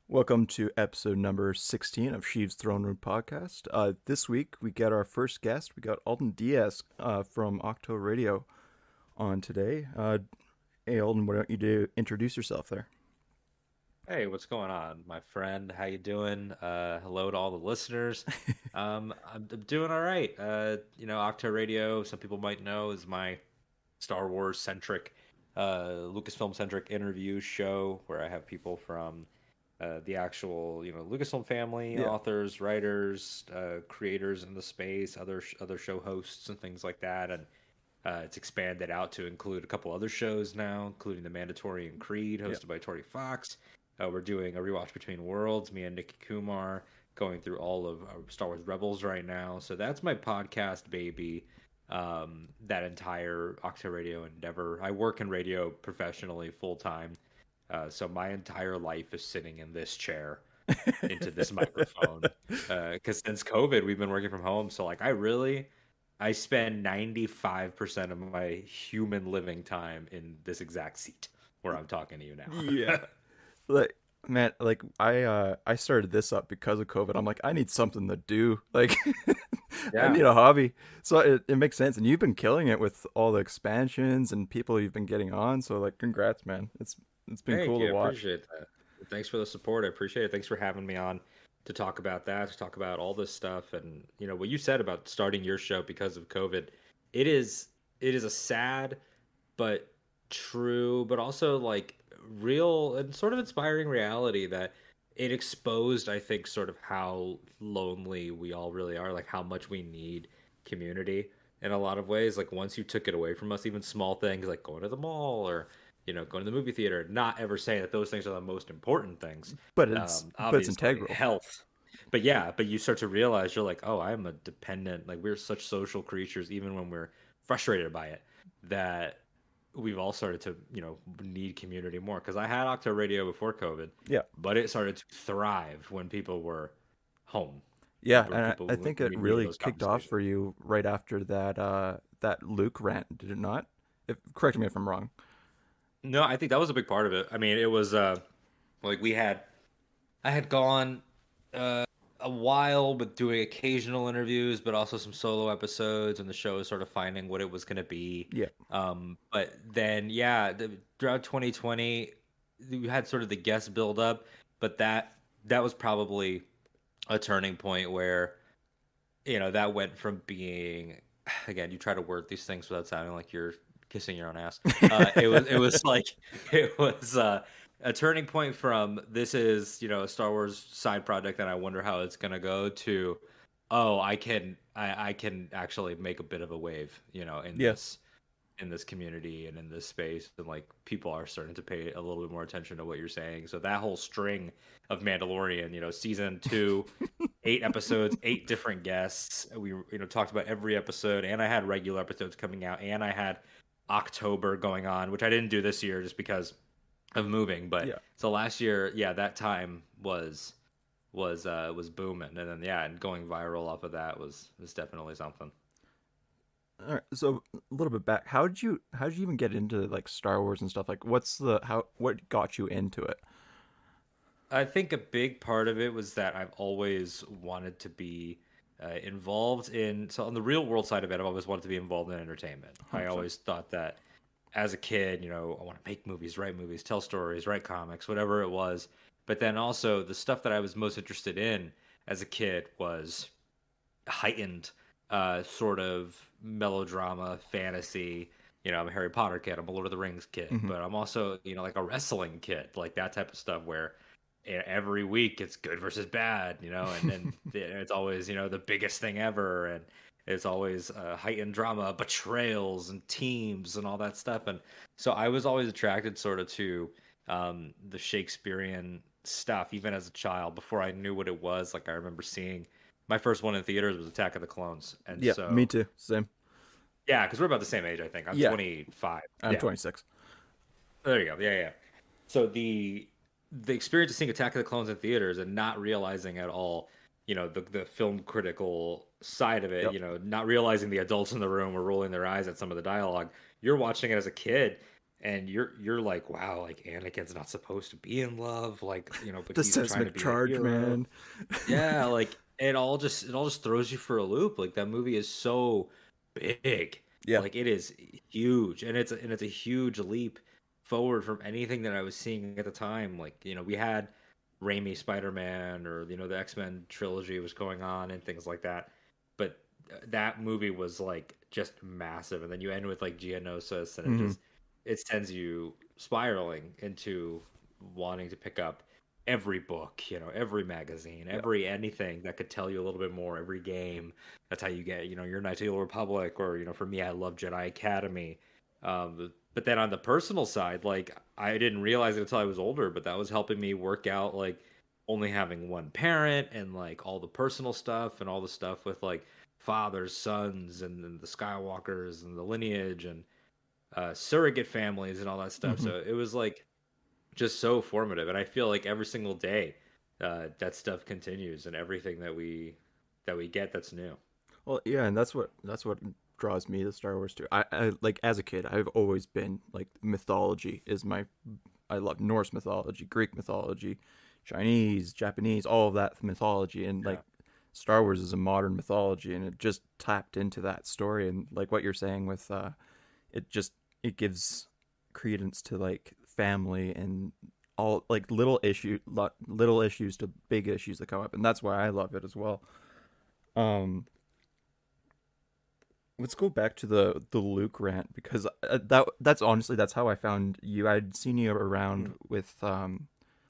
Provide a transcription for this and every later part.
Welcome to episode number 16 of Sheev's Throne Room podcast. This week we get our first guest. We got Alden Diaz from Ahch-To Radio on today. Hey Alden, why don't you introduce yourself there? Hey, what's going on, my friend? How you doing? Hello to all the listeners. I'm doing all right. Ahch-To Radio, some people might know, is my Star Wars centric, Lucasfilm centric interview show where I have people from the actual, Lucasfilm family, Yeah, authors, writers, creators in the space, other show hosts and things like that, and it's expanded out to include a couple other shows now, including the Mandalorian Creed, yeah. hosted by Tori Fox. We're doing a rewatch between worlds. Me and Nikki Kumar going through all of Star Wars Rebels right now. So that's my podcast, baby. That entire Ahch-To Radio endeavor. I work in radio professionally full time. So my entire life is sitting in this chair into this microphone. Because since COVID, we've been working from home. So like, I spend 95% of my human living time in this exact seat where I'm talking to you now. Yeah. Like man, like I started this up because of COVID. I'm like, I need something to do. Like I Yeah. need a hobby. So it makes sense. And you've been killing it with all the expansions and people you've been getting on. So like congrats, man. It's been Thank cool to you. I watch. appreciate that. Thanks for the support. I appreciate it. Thanks for having me on to talk about that, to talk about all this stuff. And what you said about starting your show because of COVID, it is it is a sad but true, but also like real and sort of inspiring reality that it exposed, I think, sort of how lonely we all really are, like how much we need community in a lot of ways. Like once you took it away from us, even small things like going to the mall or going to the movie theater, not ever saying that those things are the most important things. But it's Obviously, integral. health. But yeah, but you start to realize you're like, oh, I'm a dependent. Like we're such social creatures, even when we're frustrated by it, that we've all started to need community more. Because I had Ahch-To Radio before COVID, Yeah. but it started to thrive when people were home, Yeah, where and I people think it we needed really those kicked off for conversations. you right after that Luke rant, did it not? If correct me if I'm wrong. No, I think that was a big part of it. I mean, it was like I had gone uh, a while with doing occasional interviews, but also some solo episodes, and the show was sort of finding what it was going to be. Yeah. But then, yeah, throughout 2020, we had sort of the guest build up, but that was probably a turning point where that went from being, again, you try to word these things without sounding like you're kissing your own ass. It was like it was a turning point from this is a Star Wars side project and I wonder how it's gonna go to, oh, I can actually make a bit of a wave Yeah. in this community and in this space, and like people are starting to pay a little bit more attention to what you're saying. So that whole string of Mandalorian, season 2, 8 episodes, 8 different guests. We talked about every episode, and I had regular episodes coming out, and I had October going on, which I didn't do this year just because of moving. But Yeah. so last year, yeah, that time was booming, and then yeah, and going viral off of that was definitely something. All right. So a little bit back. How did you even get into like Star Wars and stuff? Like what got you into it? I think a big part of it was that I've always wanted to be involved in. So on the real world side of it, I've always wanted to be involved in entertainment. I 100%. always thought that as a kid, I want to make movies, write movies, tell stories, write comics, whatever it was. But then also the stuff that I was most interested in as a kid was heightened sort of melodrama, fantasy. I'm a Harry Potter kid, I'm a Lord of the Rings kid, Mhm. but I'm also, like a wrestling kid, like that type of stuff where every week it's good versus bad, and then it's always, the biggest thing ever. And it's always heightened drama, betrayals, and teams, and all that stuff. And so I was always attracted sort of to the Shakespearean stuff, even as a child, before I knew what it was. Like I remember seeing my first one in theaters was Attack of the Clones. And Yeah, me so, too. Same. yeah, because we're about the same age, I think. I'm Yeah, 25. I'm Yeah, 26. there you go. Yeah, yeah. So the experience of seeing Attack of the Clones in theaters and not realizing at all, the film critical side of it, Yep. not realizing the adults in the room were rolling their eyes at some of the dialogue. You're watching it as a kid, and you're like, wow, like Anakin's not supposed to be in love, like, but The he's trying to seismic be a charge, hero. man. Yeah, like it all just throws you for a loop. Like that movie is so big. Yeah. Like it is huge, and it's a huge leap forward from anything that I was seeing at the time. Like, we had Raimi Spider-Man, or the X-Men trilogy was going on and things like that. But that movie was like just massive, and then you end with like Geonosis, and it Hmm. just it sends you spiraling into wanting to pick up every book, every magazine, Yeah. every anything that could tell you a little bit more, every game. That's how you get, your Knights of the Old Republic, or, for me, I love Jedi Academy. But then on the personal side, like, I didn't realize it until I was older, but that was helping me work out, like, only having one parent, and like all the personal stuff and all the stuff with like fathers, sons, and the Skywalkers and the lineage, and surrogate families and all that stuff. Hmm. So it was like just so formative, and I feel like every single day that stuff continues, and everything that we get that's new. Well, yeah, and that's what draws me to Star Wars too. I like as a kid, I've always been like mythology is my. I love Norse mythology, Greek mythology, Chinese, Japanese, all of that mythology, and Yeah. like Star Wars is a modern mythology, and it just tapped into that story, and like what you're saying with it just it gives credence to like family and all like little issues to big issues that come up, and that's why I love it as well. Um, let's go back to the Luke rant because that's honestly that's how I found you. I'd seen you around Mm, with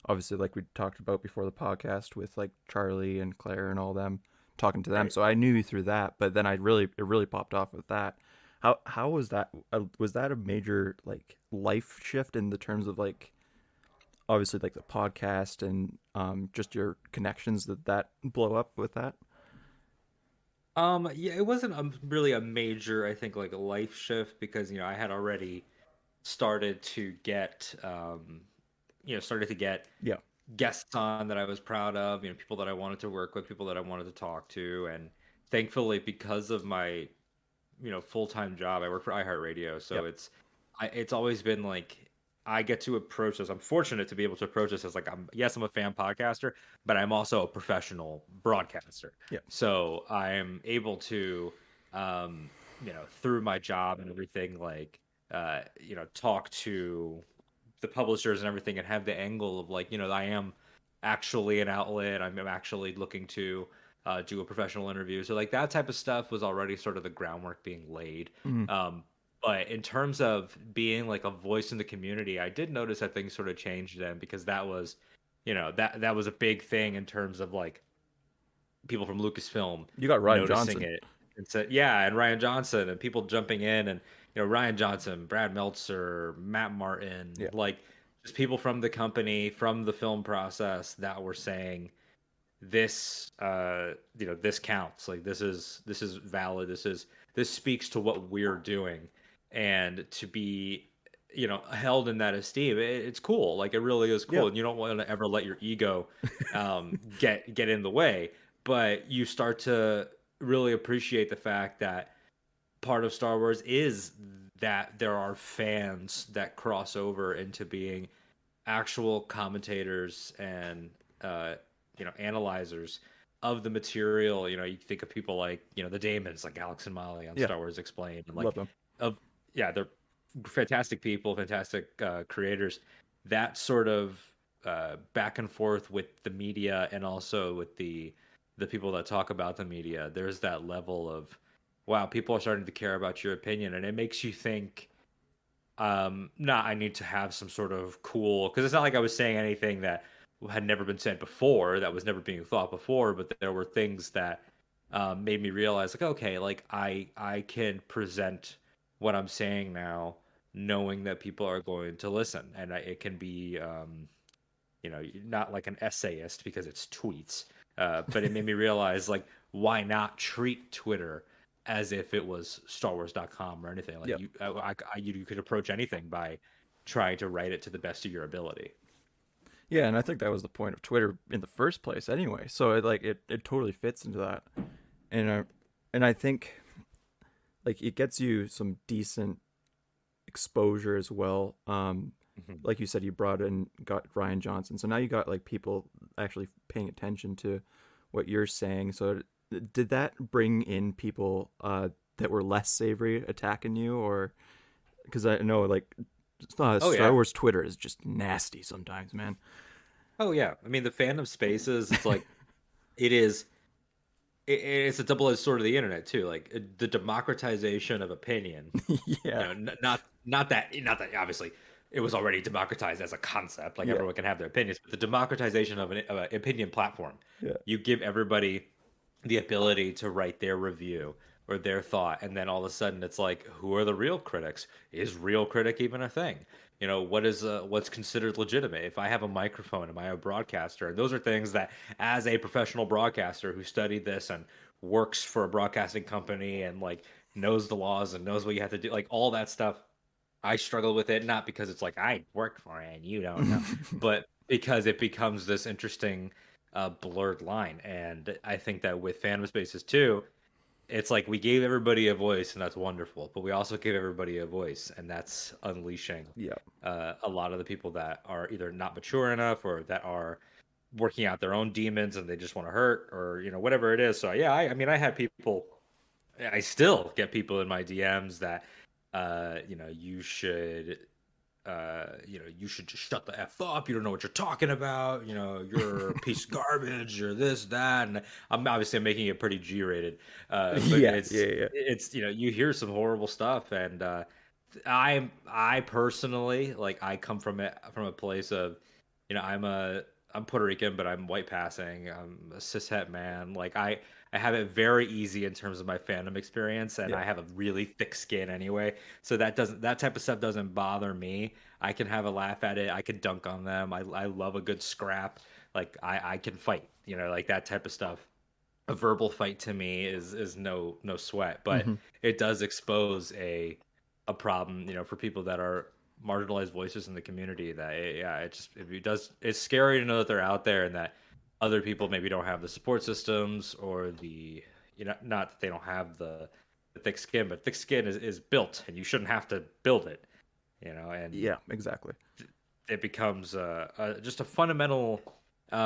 obviously like we talked about before the podcast with like Charlie and Claire and all them talking to them. right. So I knew you through that, but then it really popped off with that. How was that? Was that a major like life shift in the terms of like obviously like the podcast and just your connections that blow up with that? Yeah, it wasn't really a major, I think, like a life shift, because I had already started to get Yeah. guests on that I was proud of, people that I wanted to work with, people that I wanted to talk to, and thankfully, because of my full-time job, I work for iHeartRadio, Yeah. so it's always been like I get to approach this. I'm fortunate to be able to approach this as like, I'm a fan podcaster, but I'm also a professional broadcaster. Yeah. So I'm able to, through my job and everything, like, talk to the publishers and everything, and have the angle of like, I am actually an outlet. I'm actually looking to do a professional interview. So like that type of stuff was already sort of the groundwork being laid. Mm-hmm. Um, but in terms of being like a voice in the community, I did notice that things sort of changed then, because that was, that was a big thing in terms of like people from Lucasfilm You got Ryan noticing Johnson. it, and said, yeah, and Ryan Johnson, and people jumping in, and Ryan Johnson, Brad Meltzer, Matt Martin, Yeah. like just people from the company, from the film process, that were saying this, this counts, like this is valid, this speaks to what we're doing, and to be held in that esteem, it's cool, like it really is Yeah. cool, and you don't want to ever let your ego get in the way, but you start to really appreciate the fact that part of Star Wars is that there are fans that cross over into being actual commentators and analyzers of the material. You think of people like the Damons, like Alex and Molly on Yeah. Star Wars Explained, and Love like them. of yeah, they're fantastic people, fantastic creators. That sort of back and forth with the media, and also with the people that talk about the media, there's that level of, wow, people are starting to care about your opinion, and it makes you think, nah, I need to have some sort of cool, because it's not like I was saying anything that had never been said before, that was never being thought before, but there were things that made me realize, like, okay, like I can present what I'm saying now, knowing that people are going to listen, and it can be, not like an essayist because it's tweets, but it made me realize, like, why not treat Twitter as if it was StarWars.com or anything? Like Yeah. you could approach anything by trying to write it to the best of your ability. Yeah, and I think that was the point of Twitter in the first place anyway. So it totally fits into that. And I think like it gets you some decent exposure as well. Mhm. Like you said, you got Ryan Johnson, so now you got like people actually paying attention to what you're saying. So did that bring in people that were less savory attacking you, or because I know like Oh Star yeah. Wars Twitter is just nasty sometimes, man. Oh yeah. I mean, the fandom spaces, it's like it is it's a double-edged sword of the internet too. Like the democratization of opinion. Yeah, Not that obviously it was already democratized as a concept. Like yeah, everyone can have their opinions, but the democratization of an opinion platform, yeah, you give everybody the ability to write their review or their thought, and then all of a sudden it's like, who are the real critics? Is real critic even a thing? What's considered legitimate? If I have a microphone, am I a broadcaster? And those are things that, as a professional broadcaster who studied this and works for a broadcasting company and like knows the laws and knows what you have to do, like all that stuff, I struggle with it, not because it's like I work for it and you don't know, but because it becomes this interesting blurred line. And I think that with fandom spaces too, it's like we gave everybody a voice and that's wonderful, but we also gave everybody a voice and that's unleashing yeah. a lot of the people that are either not mature enough or that are working out their own demons and they just want to hurt or whatever it is. So yeah, I mean I had people, I still get people in my DMs that you should you should just shut the F up. You don't know what you're talking about. You're a piece of garbage. You're this, that. And I'm making it pretty G-rated. But Yeah, yeah, yeah, you hear some horrible stuff. And I personally, like, I come from a place of, I'm Puerto Rican, but I'm white passing. I'm a cishet man. Like, I have it very easy in terms of my fandom experience, and yeah. I have a really thick skin anyway. So that type of stuff doesn't bother me. I can have a laugh at it. I can dunk on them. I love a good scrap. Like I can fight. Like that type of stuff. A verbal fight to me is no sweat, but Hmm. it does expose a problem. For people that are marginalized voices in the community. That yeah, it does. It's scary to know that they're out there and that other people maybe don't have the support systems or the not that they don't have the thick skin, but thick skin is built and you shouldn't have to build it. And Yeah, exactly. it becomes just a fundamental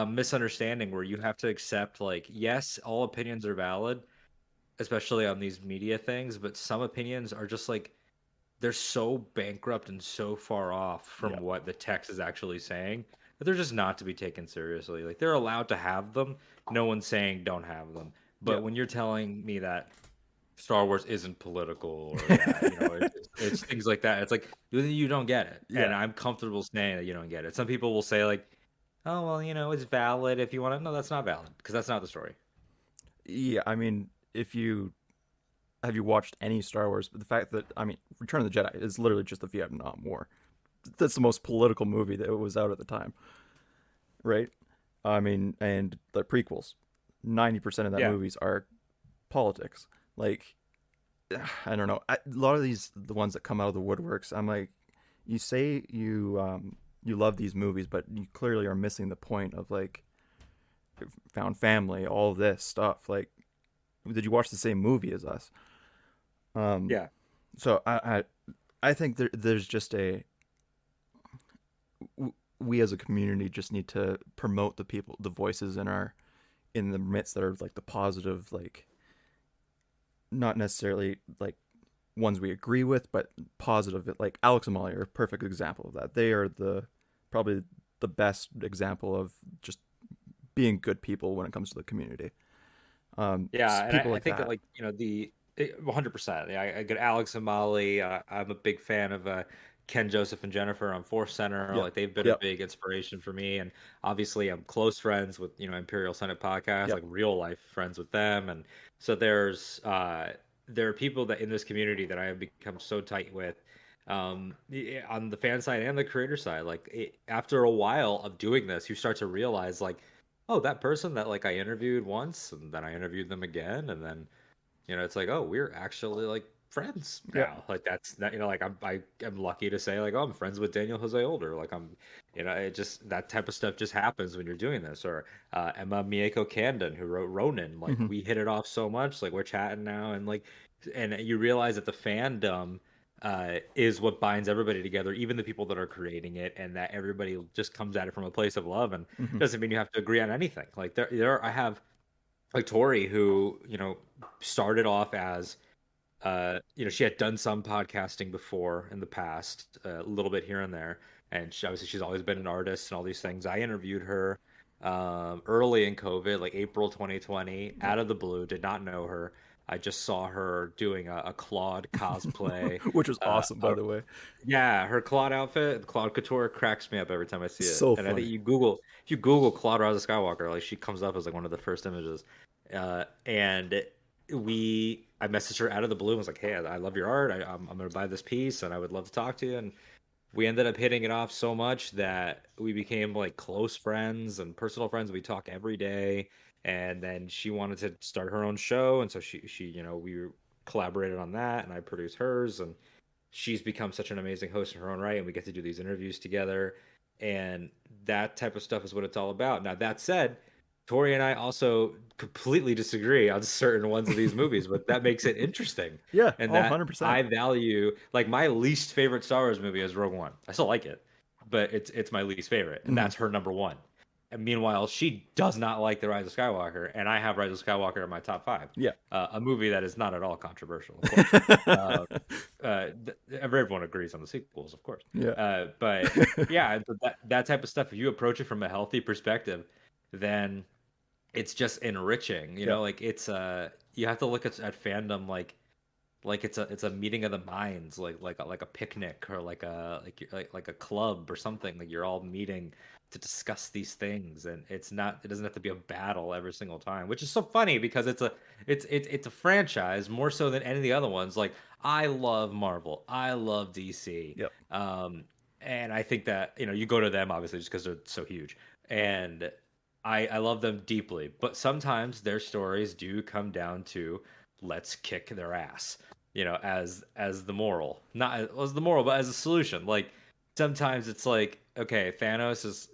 misunderstanding where you have to accept, like, yes, all opinions are valid, especially on these media things, but some opinions are just like they're so bankrupt and so far off Yeah, from what the text is actually saying that they're just not to be taken seriously. Like they're allowed to have them. No one's saying don't have them. yeah. But when you're telling me that Star Wars isn't political or that it's things like that, it's like you don't get it, Yeah, and I'm comfortable saying that you don't get it. Some people will say like, oh well, it's valid if you want to. No, that's not valid because that's not the story. yeah. I mean, if you have you watched any Star Wars, but the fact that I mean, Return of the Jedi is literally just the Vietnam War. That's the most political movie that was out at the time, right? I mean, and the prequels, 90% of that Yeah, movies are politics. Like, I don't know. A lot of the ones that come out of the woodworks, I'm like, you say you love these movies, but you clearly are missing the point of like found family, all of this stuff. Like, did you watch the same movie as us? Um, yeah, so I think there's just we as a community just need to promote the voices in the midst that are like the positive, like not necessarily like ones we agree with, but positive. Like Alex and Molly are a perfect example of that. They are probably the best example of just being good people when it comes to the community. yeah. And People I like think that, that. like, 100%. Yeah, I get Alex and Molly. I'm a big fan of Ken, Joseph, and Jennifer on Force Center. Yep. Like they've been a Yep. big inspiration for me, and obviously I'm close friends with Imperial Senate podcast, Yep. like real life friends with them, and so there are people that in this community that I have become so tight with. On the fan side and the creator side, like after a while of doing this, you start to realize like, oh, that person that like I interviewed once, and then I interviewed them again, and then it's like, oh, we're actually like friends Yep. now. Like that's that, like I am lucky to say like, oh, I'm friends with Daniel Jose Older. Like it just that type of stuff just happens when you're doing this. Or Emma Mieko Candon who wrote Ronin. Like Hmm. we hit it off so much. Like we're chatting now, and like, and you realize that the fandom. is what binds everybody together, even the people that are creating it, and that everybody just comes at it from a place of love, and Hmm. doesn't mean you have to agree on anything. Like I have like Tori, who started off as she had done some podcasting before in the past, a little bit here and there, and obviously she's always been an artist and all these things. I interviewed her early in COVID, like April 2020, Yep. out of the blue. Did not know her. I just saw her doing a Claude cosplay. Which was Uh, awesome, by uh, the way. yeah, her Claude outfit, Claude Couture, cracks me up every time I see it. So And I think funny. if you Google Claude Rise of Skywalker, like she comes up as like one of the first images. And I messaged her out of the blue and was like, "Hey, I love your art. I'm gonna buy this piece, and I would love to talk to you." And we ended up hitting it off so much that we became like close friends and personal friends. We talk every day. And then she wanted to start her own show, and so we collaborated on that, and I produced hers, and she's become such an amazing host in her own right, and we get to do these interviews together, and that type of stuff is what it's all about. Now, that said, Tori and I also completely disagree on certain ones of these movies, but that makes it interesting. Yeah, And oh, that 100%. I value, like, my least favorite Star Wars movie is Rogue One. I still like it, but it's my least favorite, and Hmm. that's her number one. And meanwhile, she does not like The Rise of Skywalker, and I have Rise of Skywalker in my top five. Yeah. A movie that is not at all controversial, of course. Uh, Everyone agrees on the sequels, of course. Yeah. But yeah, that type of stuff. If you approach it from a healthy perspective, then it's just enriching. Yeah. Like it's you have to look at fandom like it's a meeting of the minds, like a picnic, or like a club or something. Like you're all meeting to discuss these things, and it doesn't have to be a battle every single time, which is so funny because it's a franchise more so than any of the other ones. Like I love Marvel, I love DC, Yep. and I think that you go to them obviously just because they're so huge, and I love them deeply, but sometimes their stories do come down to let's kick their ass, as the moral, not as the moral, but as a solution. Like sometimes it's like, okay,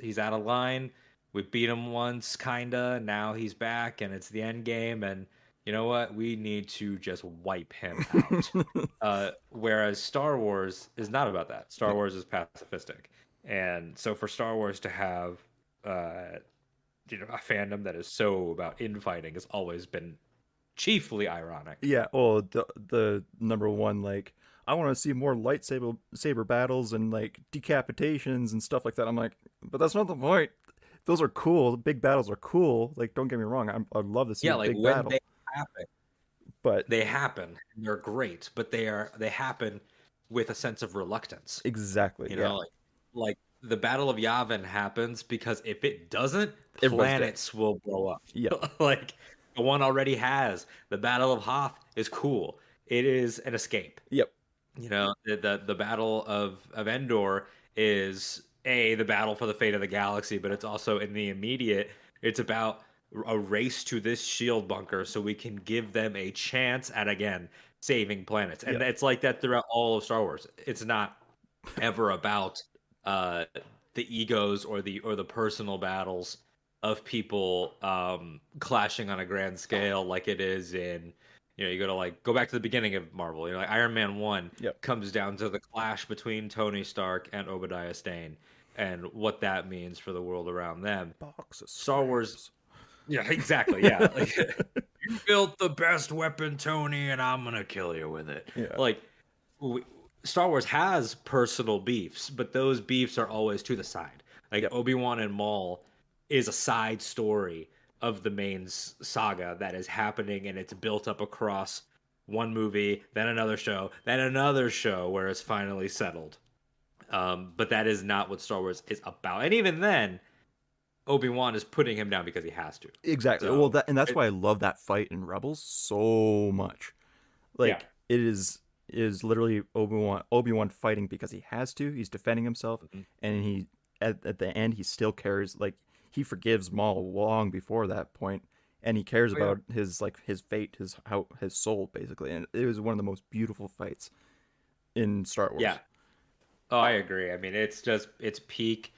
he's out of line. We beat him once, kinda. Now he's back, and it's the end game. And you know what? We need to just wipe him out. Whereas Star Wars is not about that. Star Yeah. Wars is pacifistic, and so for Star Wars to have uh, a fandom that is so about infighting has always been chiefly ironic. Yeah, well, the number one, like, I want to see more lightsaber battles and like decapitations and stuff like that. I'm like, but that's not the point. Those are cool. The big battles are cool. Like, don't get me wrong. I'd love to see Yeah, a like big when battle, they happen, but they happen. They're great, but they happen with a sense of reluctance. exactly, You yeah, know, like the Battle of Yavin happens because if it doesn't, everybody's dead. planets will blow up. Yep, Like the one already has. The Battle of Hoth is cool. It is an escape. yep, The battle of Endor is the battle for the fate of the galaxy, but it's also in the immediate. It's about a race to this shield bunker so we can give them a chance at again saving planets, and yep, it's like that throughout all of Star Wars. It's not ever about uh, the egos or the personal battles of people clashing on a grand scale like it is in you go back to the beginning of Marvel. Like Iron Man 1 yep. comes down to the clash between Tony Stark and Obadiah Stane and what that means for the world around them. Box of Star Wars, scraps. yeah, exactly, yeah. Like you built the best weapon, Tony, and I'm gonna kill you with it. Yeah, Like we, Star Wars has personal beefs, but those beefs are always to the side. Like yep, Obi-Wan and Maul is a side story of the main saga that is happening, and it's built up across one movie, then another show where it's finally settled. But that is not what Star Wars is about. And even then, Obi-Wan is putting him down because he has to. exactly. Well, So, that's it, why I love that fight in Rebels so much. yeah. Like, it is literally Obi-Wan fighting because he has to. He's defending himself, Mhm. and he at the end he still cares. Like, he forgives Maul long before that point, and he cares Oh, yeah. about his fate, his soul basically. And it was one of the most beautiful fights in Star Yeah. Wars. Oh, I agree. I mean, it's peak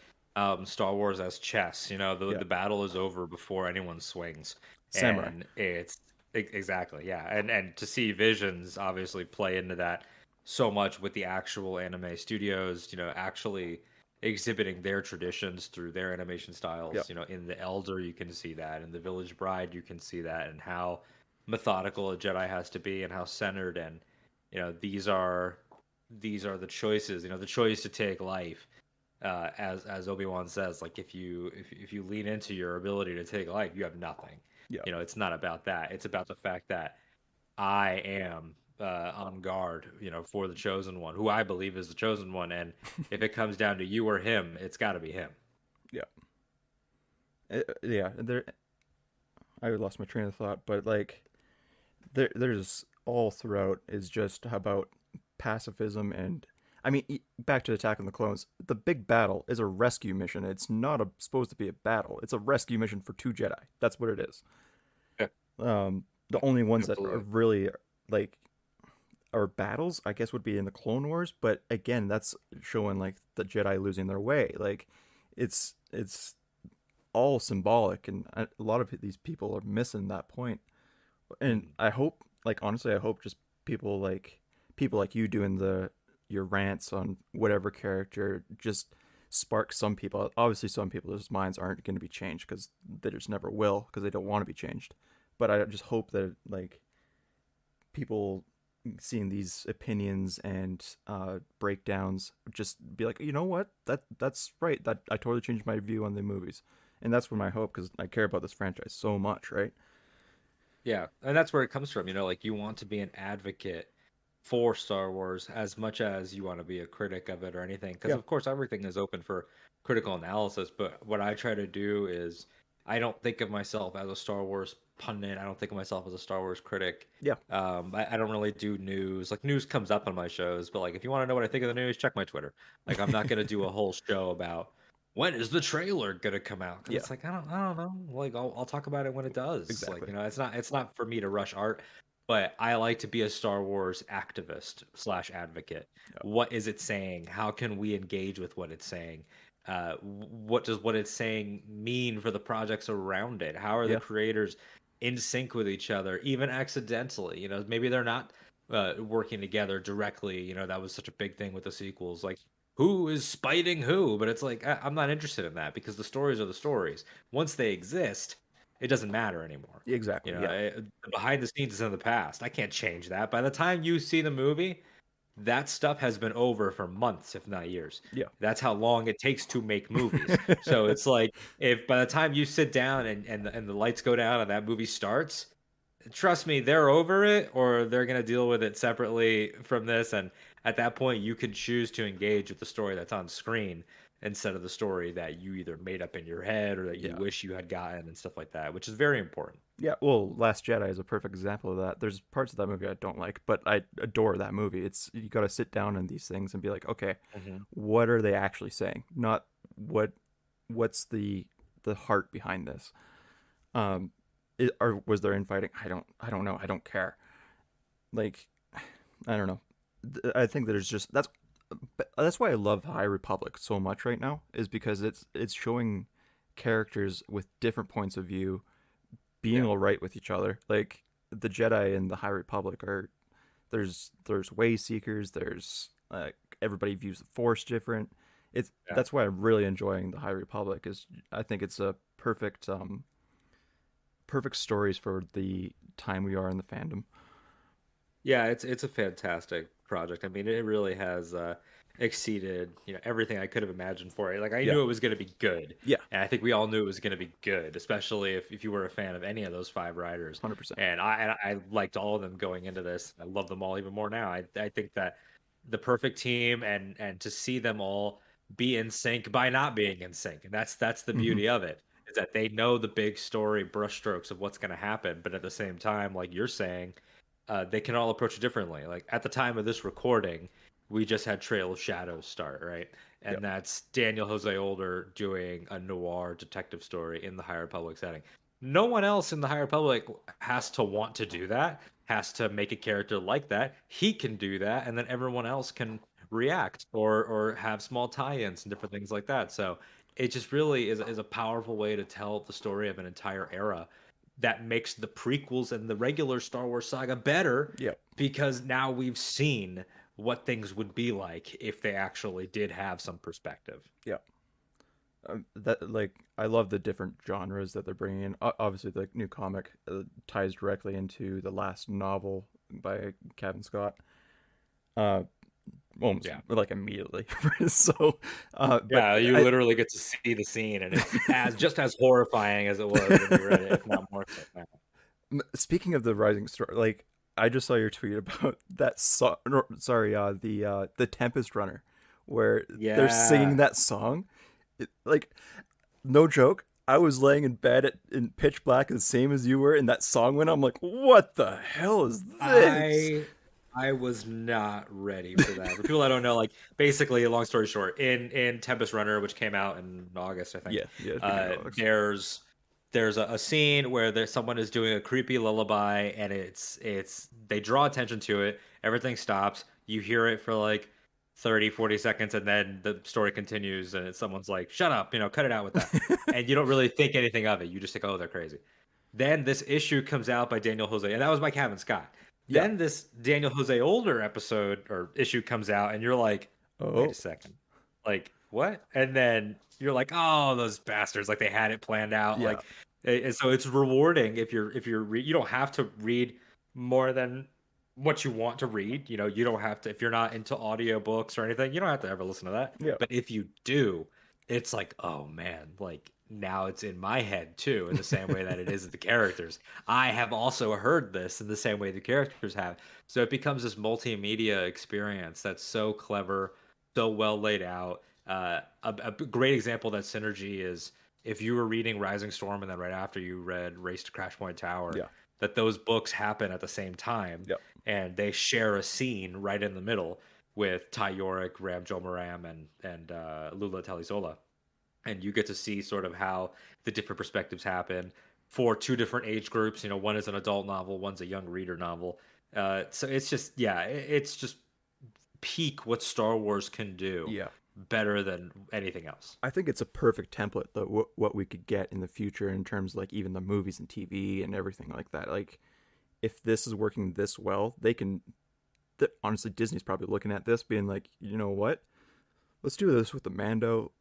Star Wars as chess. Yeah, The battle is over before anyone swings, samurai. and it's exactly, yeah. And to see Visions obviously play into that so much with the actual anime studios, actually exhibiting their traditions through their animation Yeah. styles. In The Elder, you can see that. In The Village Bride, you can see that, and how methodical a Jedi has to be, and how centered. And these are the choices. The choice to take life, as Obi-Wan says, like if you lean into your ability to take life, you have nothing. Yeah. It's not about that. It's about the fact that I am on guard, for the chosen one, who I believe is the chosen one. And if it comes down to you or him, it's got to be him. Yeah. Yeah. There. I lost my train of thought, but like there's all throughout is just about pacifism and I mean back to Attack on the Clones. The big battle is a rescue mission. It's not supposed to be a battle. It's a rescue mission for two Jedi. That's what it is. Yeah, The only ones that are absolutely. really like are battles, I guess, would be in the Clone Wars. But again, that's showing like the Jedi losing their way. Like it's all symbolic, and a lot of these people are missing that point. And Mhm. I hope, like honestly, I hope just people like you doing the your rants on whatever character just spark some people. Obviously, some people's minds aren't going to be changed because they just never will because they don't want to be changed. But I just hope that like people seeing these opinions and breakdowns just be like, you know what, that's right. That I totally changed my view on the movies, and that's what my hope because I care about this franchise so much, right? Yeah, and that's where it comes from. Like you want to be an advocate for Star Wars as much as you want to be a critic of it or anything. Because Yeah, of course everything is open for critical analysis. But what I try to do is I don't think of myself as a Star Wars pundit. I don't think of myself as a Star Wars critic. yeah, I don't really do news. Like news comes up on my shows, but like if you want to know what I think of the news, check my Twitter. Like I'm not gonna do a whole show about when is the trailer gonna come out? Because yeah, it's like I don't know. Like I'll talk about it when it does. Like exactly. it's not for me to rush art, but I like to be a Star Wars activist slash advocate. Yeah, What is it saying? How can we engage with what it's saying? What does what it's saying mean for the projects around it? How are the yeah, creators in sync with each other, even accidentally? Maybe they're not working together directly. That was such a big thing with the sequels. Like who is spiting who, but it's like I'm not interested in that because the stories are the stories. Once they exist, it doesn't matter anymore. exactly. Yeah, Behind the scenes is in the past. I can't change that. By the time you see the movie, that stuff has been over for months, if not years. yeah, That's how long it takes to make movies. So it's like if by the time you sit down and the lights go down and that movie starts, trust me, they're over it or they're going to deal with it separately from this. And at that point, you can choose to engage with the story that's on screen instead of the story that you either made up in your head or that you yeah. wish you had gotten and stuff like that, which is very important. Yeah, well, Last Jedi is a perfect example of that. There's parts of that movie I don't like, but I adore that movie. It's you got to sit down in these things and be like, okay, Hmm. what are they actually saying? Not what's the heart behind this. Or was there infighting? I don't know. I don't care. Like, I don't know. I think there's just that's why I love High Republic so much right now is because it's showing characters with different points of view being Yeah. all right with each other. Like the Jedi and the High Republic are there's way seekers. There's everybody views the Force different. It's Yeah. that's why I'm really enjoying the High Republic. Is I think it's a perfect stories for the time we are in the fandom. Yeah, it's a fantastic project. I mean, it really has exceeded, everything I could have imagined for it. Like I Yeah, knew it was going to be good, yeah, and I think we all knew it was going to be good, especially if you were a fan of any of those five writers. 100%. And I liked all of them going into this. I love them all even more now. I think that the perfect team and to see them all be in sync by not being in sync, and that's the Hmm. beauty of it is that they know the big story brushstrokes of what's going to happen, but at the same time, like you're saying they can all approach it differently. Like at the time of this recording, we just had Trail of Shadows start, right? Yep. And that's Daniel Jose Older doing a noir detective story in the High Republic setting. No one else in the High Republic has to want to do that, has to make a character like that. He can do that, and then everyone else can react or have small tie-ins and different things like that. So it just really is a powerful way to tell the story of an entire era that makes the prequels and the regular Star Wars saga better Yep. because now we've seen what things would be like if they actually did have some perspective. Yeah. That like I love the different genres that they're bringing in. Obviously, the new comic ties directly into the last novel by Kevin Scott. Uh, Almost Yeah. like immediately. So, but Yeah, you I literally get to see the scene, and it's as just as horrifying as it was when you read it, if not more so now. speaking of the Rising Star, like I just saw your tweet about that song. Sorry, the Tempest Runner, where they're singing Yeah, that song. Like no joke. I was laying in bed in pitch black, the same as you were, and that song went. I'm like, what the hell is this? I I was not ready for that. For people that don't know, like basically, long story short, in Tempest Runner, which came out in August, I think, Yeah, yeah, it's beginning of August. there's a scene where there's someone is doing a creepy lullaby, and it's they draw attention to it. Everything stops. You hear it for like 30, 40 seconds, and then the story continues, and someone's like, "Shut up, cut it out with that," and you don't really think anything of it. You just think, "Oh, they're crazy." Then this issue comes out by Daniel Jose, and that was by Kevin Scott. Yeah. Then this Daniel Jose older episode or issue comes out, and you're like, wait a Oh, second, like what? And then you're like, oh, those bastards! Like they had it planned out. yeah, And so it's rewarding you don't have to read more than what you want to read. You don't have to if you're not into audiobooks or anything. You don't have to ever listen to that. yeah, But if you do, it's like, oh man, like now it's in my head too, in the same way that it is the characters. I have also heard this in the same way the characters have. So it becomes this multimedia experience that's so clever, so well laid out. A great example of that synergy is if you were reading Rising Storm and then right after you read Race to Crash Point Tower, yeah, that those books happen at the same time yeah, and they share a scene right in the middle with Ty Yorick, Ram Joe Moram, and Lula Talisola, and you get to see sort of how the different perspectives happen for two different age groups. One is an adult novel, one's a young reader novel. So it's just, yeah, it's just peak what Star Wars can do yeah. better than anything else. I think it's a perfect template that what we could get in the future in terms of like even the movies and TV and everything like that. Like if this is working this well, they can. Honestly, Disney's probably looking at this, being like, you know what? Let's do this with the Mando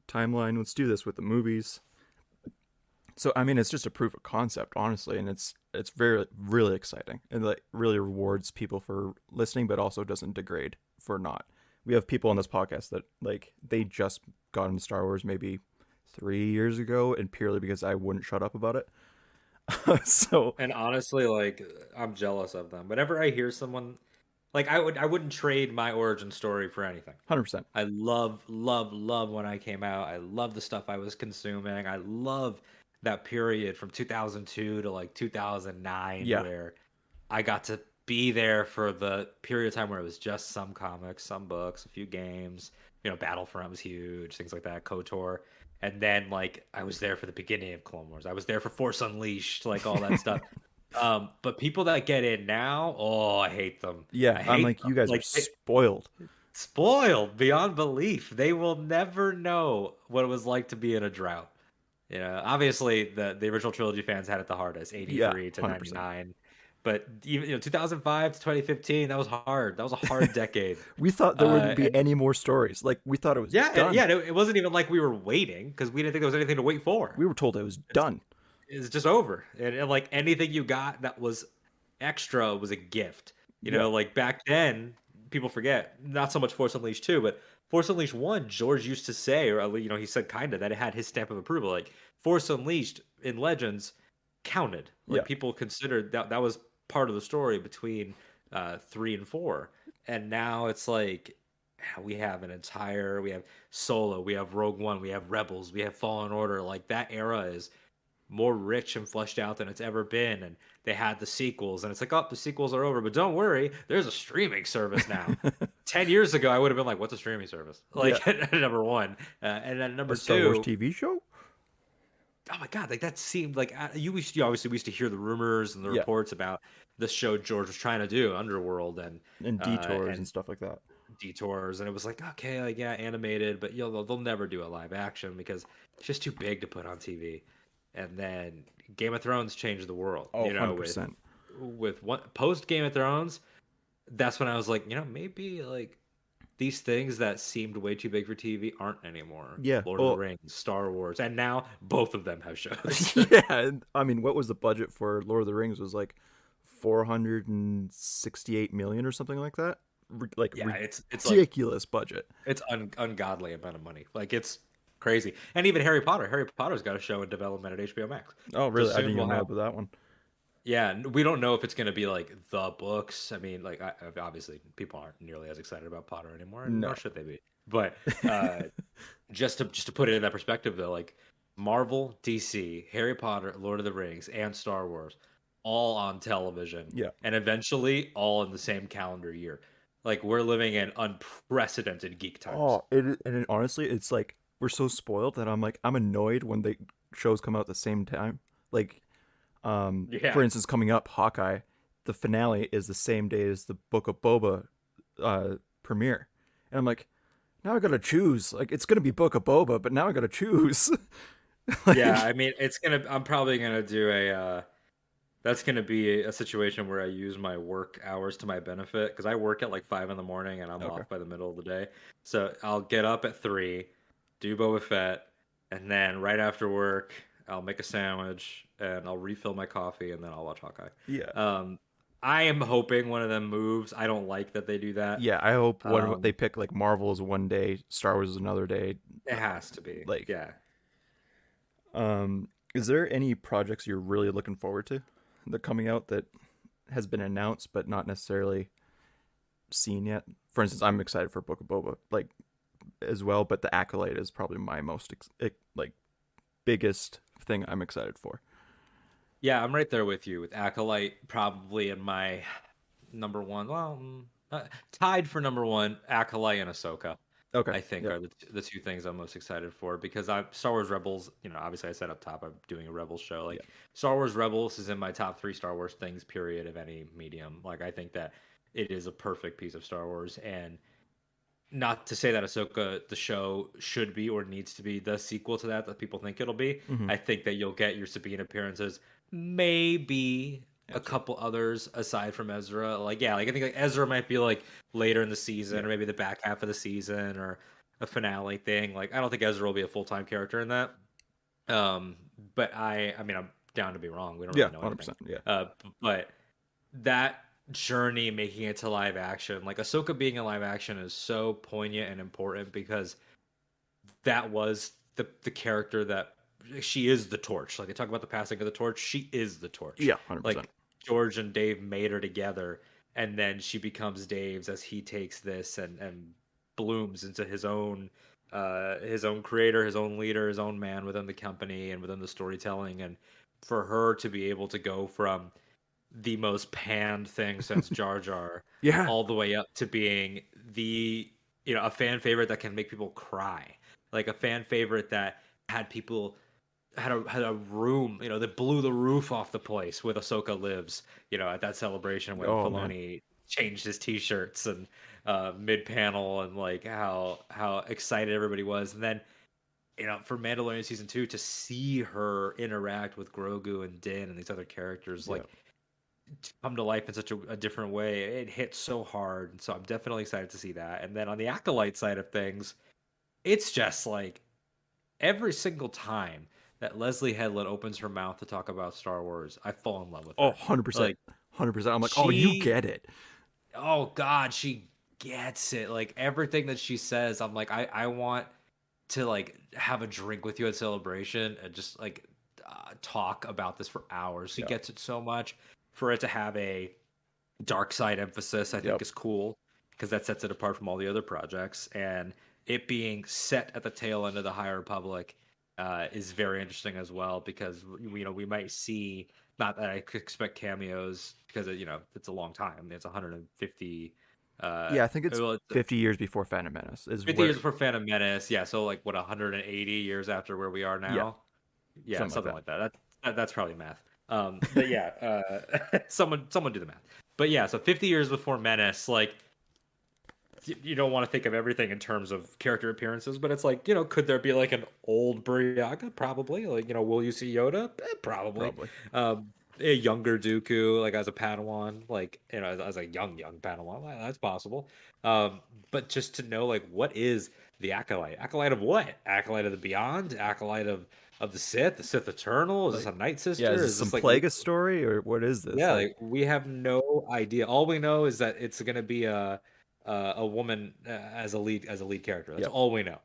timeline. Let's do this with the movies. So I mean, it's just a proof of concept, honestly, and it's very really exciting and like really rewards people for listening, but also doesn't degrade for not. We have people on this podcast that like they just got into Star Wars maybe 3 years ago, and purely because I wouldn't shut up about it. So And honestly, like I'm jealous of them. Whenever I hear someone like I wouldn't trade my origin story for anything. 100%. I love when I came out. I love the stuff I was consuming. I love that period from 2002 to like 2009 Yeah, where I got to be there for the period of time where it was just some comics, some books, a few games. Battlefront was huge, things like that, KOTOR. And then like I was there for the beginning of Clone Wars. I was there for Force Unleashed, like all that stuff. But people that get in now, oh, I hate them. yeah. I I'm hate like, them. you guys are Like spoiled. spoiled beyond belief. They will never know what it was like to be in a drought. Obviously the original trilogy fans had it the hardest, Yeah, 83 to 100%. 99. But even 2005 to 2015, that was hard. That was a hard decade. We thought there wouldn't be And any more stories. Like we thought it was yeah, and done. yeah, it wasn't even like we were waiting because we didn't think there was anything to wait for. We were told it was It's done. it's just over. And like anything you got that was extra was a gift. Yeah, Like back then, people forget, not so much Force Unleashed 2, but Force Unleashed 1, George used to say, or he said kind of that it had his stamp of approval. Like Force Unleashed in Legends counted. yeah, Like people considered that was part of the story between 3 and 4. And now it's like we have we have Solo, we have Rogue One, we have Rebels, we have Fallen Order. Like that era is more rich and fleshed out than it's ever been. And they had the sequels, and it's like, oh, the sequels are over, but don't worry, there's a streaming service now. 10 years ago, I would have been like, what's a streaming service? yeah. Like number one, and then A number Star Wars two, TV show? oh my god, like that seemed like you obviously we used to hear the rumors and the Yeah, reports about the show George was trying to do, Underworld, and detours and and stuff like that. detours, and it was like, okay, like yeah, animated, but they'll never do a live action because it's just too big to put on TV. And then Game of Thrones changed the world, Oh, with 100%. with what post Game of Thrones. that's when I was like, maybe like these things that seemed way too big for TV aren't anymore. Yeah. Lord of the Well, Rings, Star Wars, and now both of them have shows. yeah. I mean, what was the budget for Lord of the Rings? It was like 468 million or something like that. Like Yeah, it's like ridiculous budget. it's ungodly amount of money. Like it's crazy. And even Harry Potter. Harry Potter's got a show in development at HBO Max. Oh, So really? I soon didn't we'll even know have. about that one. Yeah, we don't know if it's going to be like the books. I mean, like obviously people aren't nearly as excited about Potter anymore, and nor No. should they be. But just to put it in that perspective, though, like Marvel, DC, Harry Potter, Lord of the Rings, and Star Wars, all on television, Yeah. and eventually all in the same calendar year. Like we're living in unprecedented geek times. Oh, honestly, it's like we're so spoiled that I'm annoyed when the shows come out at the same time. Like, for Yeah, instance, coming up, Hawkeye, the finale is the same day as the Book of Boba premiere, and I'm like, now I gotta choose. Like, it's gonna be Book of Boba, but now I gotta choose. yeah. Like, I mean, it's gonna. I'm probably gonna do a. That's gonna be a situation where I use my work hours to my benefit because I work at like 5 in the morning and I'm okay, off by the middle of the day. So I'll get up at 3, do Boba Fett, and then right after work I'll make a sandwich and I'll refill my coffee and then I'll watch Hawkeye. yeah, Um, I am hoping one of them moves. I don't like that they do that. yeah. I hope one they Um, pick like Marvel is one day, Star Wars is another day. it has to be. Like, Yeah. is there any projects you're really looking forward to that coming out that has been announced but not necessarily seen yet? For instance, I'm excited for Book of Boba, like as well, but the Acolyte is probably my most like biggest thing I'm excited for. Yeah, I'm right there with you with Acolyte probably in my number one. Well, tied for number one, Acolyte and Ahsoka. Okay, I think yeah, are the two things I'm most excited for because I Star Wars Rebels. Obviously I said up top I'm doing a Rebels show. yeah, Like Star Wars Rebels is in my top three Star Wars things. Period of any medium. Like I think that it is a perfect piece of Star Wars and. Not to say that Ahsoka, the show, should be or needs to be the sequel to that people think it'll be. mm-hmm. I think that you'll get your Sabine appearances, maybe a Absolutely, couple others aside from Ezra. Like yeah, like I think like Ezra might be like later in the yeah, season or maybe the back half of the season or a finale thing. Like I don't think Ezra will be a full time character in that. Um, but I mean I'm down to be wrong. We don't yeah, really know anything. 100%, yeah, But that journey making it to live action, like Ahsoka being in live action, is so poignant and important because that was the character that she is the torch. Like they talk about the passing of the torch, she is the torch. yeah, 100%, Like George and Dave made her together, and then she becomes Dave's as he takes this and blooms into his own creator, his own leader, his own man within the company and within the storytelling. And for her to be able to go from the most panned thing since Jar Jar, yeah, all the way up to being the a fan favorite that can make people cry, like a fan favorite that had people had a room that blew the roof off the place with Ahsoka Lives, at that celebration when oh man, Filoni changed his t-shirts and mid panel and like how excited everybody was, and then for Mandalorian season 2 to see her interact with Grogu and Din and these other characters yeah, like come to life in such a different way. It hits so hard, and so I'm definitely excited to see that. And then on the Acolyte side of things, it's just like every single time that Leslie Headland opens her mouth to talk about Star Wars, I fall in love with oh, her. 100%, Like 100%. I'm like, oh, you she, get it. oh God, she gets it. Like everything that she says, I'm like, I want to like have a drink with you at Celebration and just like talk about this for hours. She Yeah, gets it so much. For it to have a dark side emphasis, I think yep, is cool because that sets it apart from all the other projects. And it being set at the tail end of the High Republic is very interesting as well because we might see, not that I could expect cameos because it's a long time. It's 150. yeah. I think it's Well, 50 years before Phantom Menace is 50 where, years before Phantom Menace. Yeah, so like what 180 years after where we are yeah, now. Yeah, something like something that. like that. That's probably math. But yeah, someone do the math. But yeah, so 50 years before Menace, like you don't want to think of everything in terms of character appearances, but it's like could there be like an old Buryaga? Probably. Like will you see Yoda? Probably. Probably. Um, a younger Dooku, like as a Padawan, like as a young Padawan. That's possible. But just to know like what is the acolyte? Acolyte of what? Acolyte of the Beyond? Acolyte of the Sith? The Sith Eternal? Is this Like, a Night yeah, is Sister? this Is some this like Plagueis story or what is this? yeah, Like, like we have no idea. All we know is that it's gonna be a woman as a lead character. That's yep, all we know.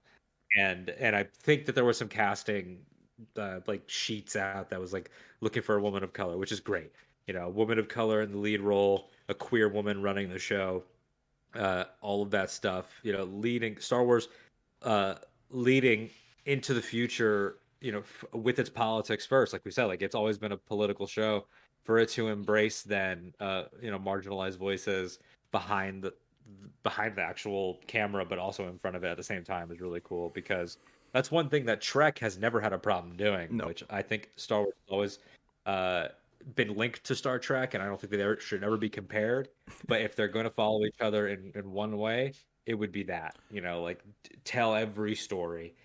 And I think that there was some casting like sheets out that was like looking for a woman of color, which is great. A woman of color in the lead role, a queer woman running the show, all of that stuff. Leading Star Wars, uh, leading into the future. With its politics first, like we said, like it's always been a political show. For it to embrace then, marginalized voices behind the actual camera, but also in front of it at the same time is really cool because that's one thing that Trek has never had a problem doing, no, which I think Star Wars has always uh, been linked to Star Trek, and I don't think they should ever be compared. But if they're going to follow each other in one way, it would be that, like tell every story,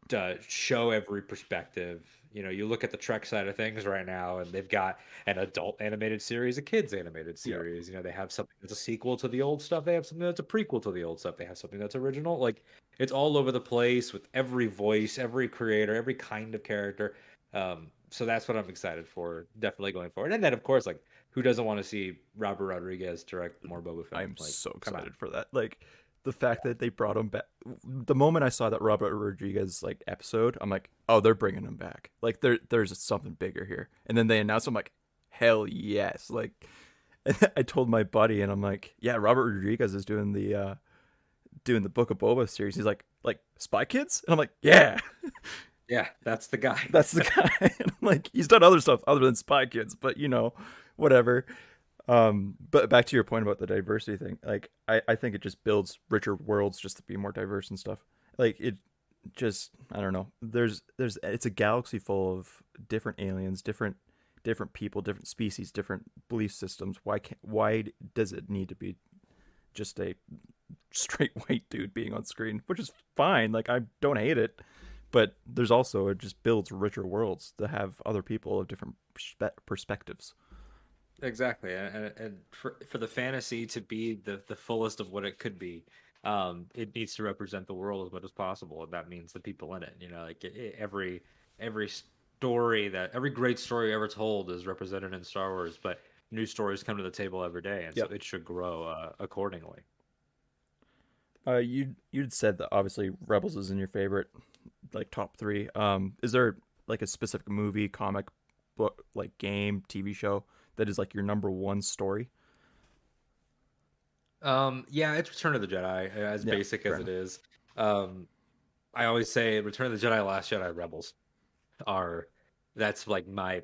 to show every perspective. You look at the Trek side of things right now, and they've got an adult animated series, a kids animated yep, series. They have something that's a sequel to the old stuff. They have something that's a prequel to the old stuff. They have something that's original. Like it's all over the place with every voice, every creator, every kind of character. So that's what I'm excited for, definitely going forward. And then, of course, like who doesn't want to see Robert Rodriguez direct more Boba Fett? I'm Like, so come on. excited for that. Like the fact that they brought him back. The moment I saw that Robert Rodriguez like episode, I'm like, oh, they're bringing him back. Like there's something bigger here. And then they announced, I'm like, hell yes. Like I told my buddy, and I'm like, yeah, Robert Rodriguez is doing the Book of Boba series. He's like Spy Kids, and I'm like, yeah, Yeah, that's the guy. that's the guy. And I'm like, he's done other stuff other than Spy Kids, but whatever. But back to your point about the diversity thing, like I think it just builds richer worlds just to be more diverse and stuff. Like it just, I don't know. There's it's a galaxy full of different aliens, different people, different species, different belief systems. Why does it need to be just a straight white dude being on screen, which is fine. Like I don't hate it, but there's also, it just builds richer worlds to have other people of different perspectives. Exactly, and for the fantasy to be the fullest of what it could be, it needs to represent the world as much as possible, and that means the people in it. Like every story every great story ever told is represented in Star Wars, but new stories come to the table every day, and so Yep. it should grow accordingly. You'd said that obviously Rebels is in your favorite, like top three. Is there like a specific movie, comic book, like game, TV show that is like your number one story? Yeah, it's Return of the Jedi, as Yeah, basic fair as it enough. is. Um, I always say Return of the Jedi, Last Jedi, Rebels are that's like my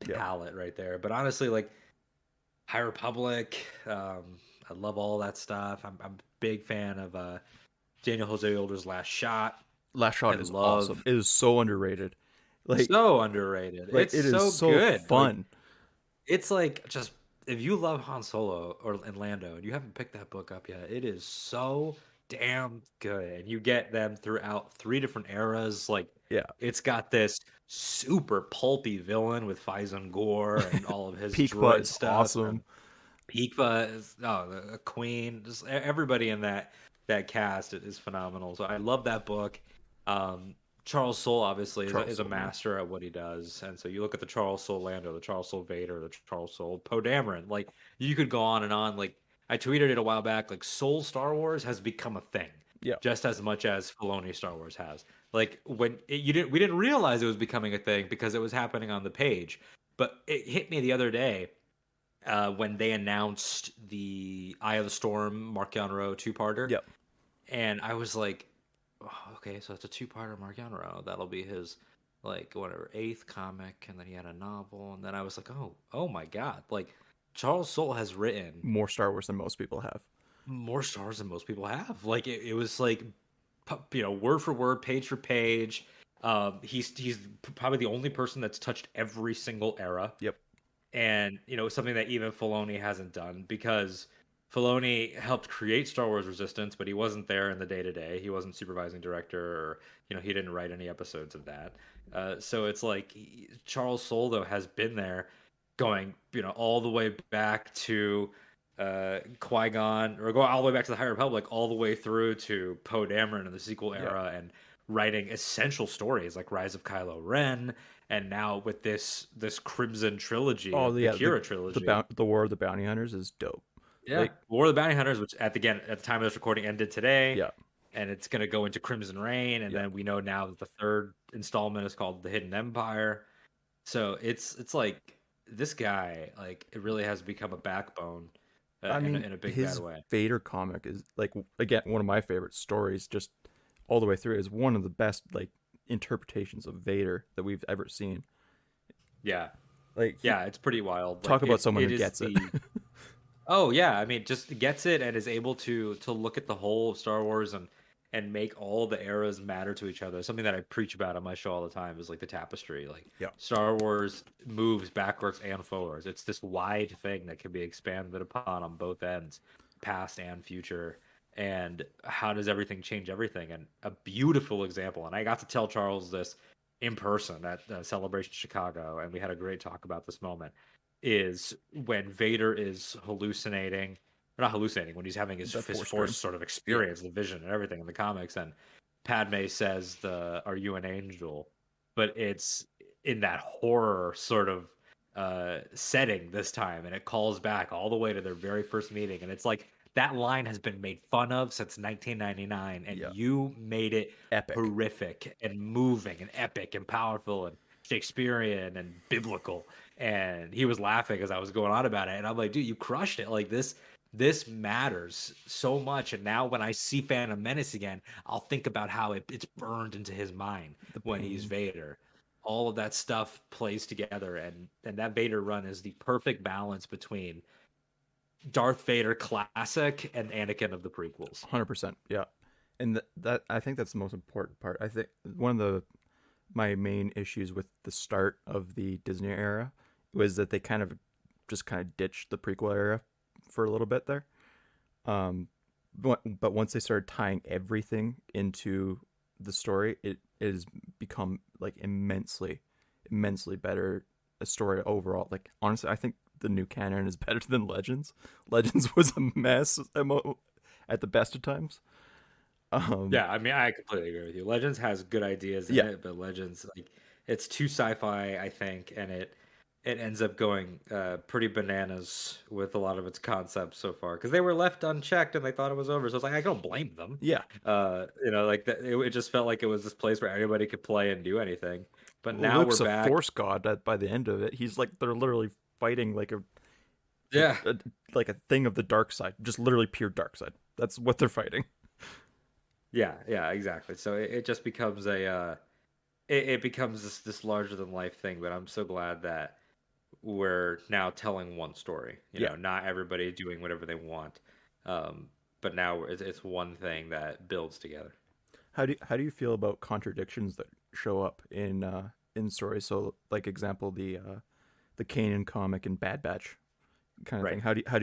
Yeah, palette right there. But honestly, like High Republic, I love all that stuff. I'm a big fan of Daniel Jose Older's Last Shot. Last I Shot is awesome. love It is so underrated. Like so underrated. like It's it is so so good. Like fun. it's like just if you love Han Solo or and Lando and you haven't picked that book up yet, it is so damn good. And you get them throughout three different eras. Like Yeah, it's got this super pulpy villain with Faison Gore and all of his Peekwa droid is stuff. awesome. Peekva is the Queen. Just everybody in that cast is phenomenal. So I love that book. Charles Soule obviously Charles is a Soule, man. master at what he does, and so you look at the Charles Soule Lando, the Charles Soule Vader, the Charles Soule Poe Dameron. Like you could go on and on. Like I tweeted it a while back. Like Soul Star Wars has become a thing, Yeah, just as much as Filoni Star Wars has. Like we didn't realize it was becoming a thing because it was happening on the page, but it hit me the other day when they announced the Eye of the Storm Mark Younrow two-parter, yeah. and I was like, oh, okay, so it's a two-parter Mark Younrow. That'll be his like whatever eighth comic, and then he had a novel, and then I was like, oh my god, like Charles Soule has written More Star Wars than most people have. more stars than most people have. Like it was like word for word, page for page. He's probably the only person that's touched every single era, Yep. and something that even Filoni hasn't done because Filoni helped create Star Wars Resistance, but he wasn't there in the day to day. He wasn't supervising director, or he didn't write any episodes of that. So it's like Charles Soule though has been there going, all the way back to Qui-Gon, or going all the way back to the High Republic, all the way through to Poe Dameron in the sequel Yeah. era, and writing essential stories like Rise of Kylo Ren, and now with this Crimson trilogy, Oh the yeah, Kira trilogy. the War of the Bounty Hunters is dope. Yeah, Like War of the Bounty Hunters, which at the time of this recording ended today, yeah, and it's going to go into Crimson Reign, and yeah. then we know now that the third installment is called The Hidden Empire. So it's like this guy, like it really has become a backbone I in mean, a big bad his way. Vader comic is like again one of my favorite stories. Just all the way through is one of the best like interpretations of Vader that we've ever seen. Yeah, Like he yeah, it's pretty wild. talk Like about someone it who is gets it. the Oh yeah, I mean, just gets it and is able to look at the whole of Star Wars and make all the eras matter to each other. Something that I preach about on my show all the time is like the tapestry. Like Yeah, Star Wars moves backwards and forwards. It's this wide thing that can be expanded upon on both ends, past and future. And how does everything change everything? And a beautiful example. And I got to tell Charles this in person at Celebration Chicago, and we had a great talk about this moment is when Vader is hallucinating, or not hallucinating, when he's having that his force force dream. sort of Yeah, experience, the vision and everything in the comics, and Padme says the "Are you an angel?" But it's in that horror sort of setting this time, and it calls back all the way to their very first meeting, and it's like that line has been made fun of since 1999, and yeah. you made it Epic. horrific and moving and epic and powerful and Shakespearean and biblical. And he was laughing as I was going on about it, and I'm like, dude, you crushed it. Like this matters so much. And now when I see Phantom Menace again, I'll think about how it's burned into his mind The when he's pain. Vader. All of that stuff plays together, and that Vader run is the perfect balance between Darth Vader classic and Anakin of the prequels. 100%. Yeah. And that I think that's the most important part. I think one of the my main issues with the start of the Disney era was that they kind of ditched the prequel era for a little bit there. Um, but once they started tying everything into the story, it has become like immensely better a story overall. Like honestly, I think the new canon is better than Legends. Legends was a mess at the best of times. Um, Yeah, I mean, I completely agree with you. Legends has good ideas in yeah, it, but Legends, like, it's too sci-fi, I think, and it ends up going pretty bananas with a lot of its concepts so far because they were left unchecked and they thought it was over. So it's like I don't blame them. yeah. Like that, it just felt like it was this place where anybody could play and do anything. But Well, now we're Luke's a back. force god by the end of it. He's like they're literally fighting Yeah, a like a thing of the dark side, just literally pure dark side. That's what they're fighting. yeah, exactly. So it just becomes it becomes this larger than life thing. But I'm so glad that we're now telling one story. Yeah. Not everybody doing whatever they want, um, but now it's one thing that builds together. How do you feel about contradictions that show up in stories? So, like example, the Kanan comic and Bad Batch kind of Right. thing. How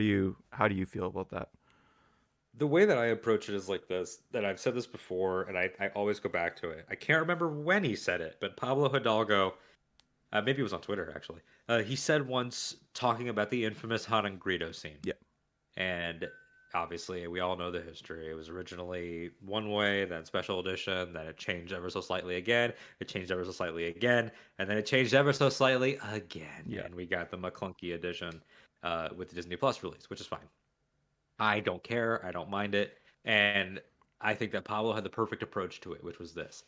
do you feel about that? The way that I approach it is like this, that I've said this before, and I always go back to it. I can't remember when he said it, but Pablo Hidalgo, maybe it was on Twitter actually. He said once, talking about the infamous Han and Greedo scene. Yeah. And obviously, we all know the history. It was originally one way, then special edition, then it changed ever so slightly again. It changed ever so slightly again, and then it changed ever so slightly again. Yeah. And we got the McClunky edition with the Disney Plus release, which is fine. I don't care. I don't mind it. And I think that Pablo had the perfect approach to it, which was this: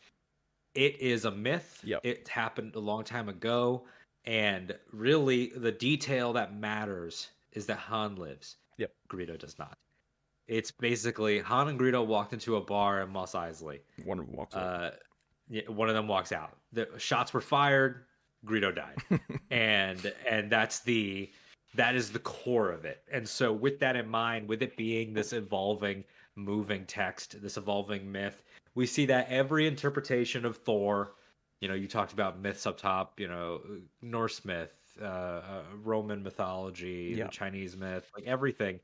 it is a myth. Yep. It happened a long time ago. And really, the detail that matters is that Han lives. Yep. Greedo does not. It's basically Han and Greedo walked into a bar in Mos Eisley. One of them walks out. Uh, one of them walks out. The shots were fired. Greedo died, and that is the core of it. And so, with that in mind, with it being this evolving, moving text, this evolving myth, we see that every interpretation of Thor. You talked about myths up top. Norse myth, Roman mythology, the Yeah. Chinese myth, like everything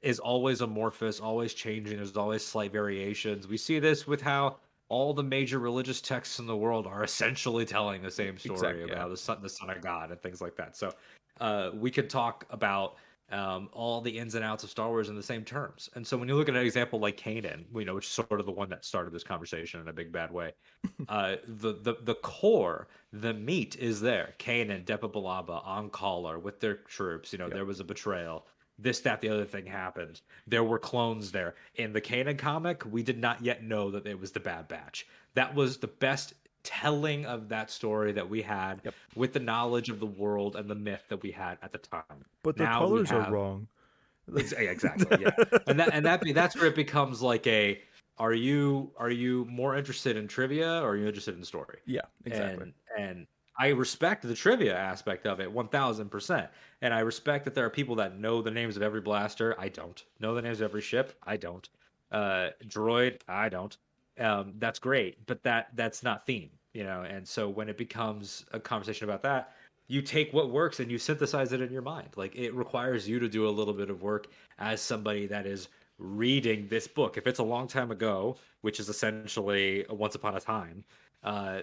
is always amorphous, always changing. There's always slight variations. We see this with how all the major religious texts in the world are essentially telling the same story Exactly. Yeah. about the son of God and things like that. So we could talk about all the ins and outs of Star Wars in the same terms. And so when you look at an example like Kanan, which is sort of the one that started this conversation in a big bad way, the core, the meat is there. Kanan, Depa Billaba on collar with their troops. Yep. There was a betrayal. This, that, the other thing happened. There were clones there. In the Kanan comic, we did not yet know that it was the Bad Batch. That was the best telling of that story that we had Yep. with the knowledge of the world and the myth that we had at the time. But their Now we colors are have wrong. exactly, yeah, that's where it becomes like a are you more interested in trivia or are you interested in story? Yeah, exactly. And I respect the trivia aspect of it 1000%. And I respect that there are people that know the names of every blaster. I don't know the names of every ship. I don't. Droid. I don't. That's great, but that's not theme, And so when it becomes a conversation about that, you take what works and you synthesize it in your mind. Like it requires you to do a little bit of work as somebody that is reading this book. If it's a long time ago, which is essentially a once upon a time,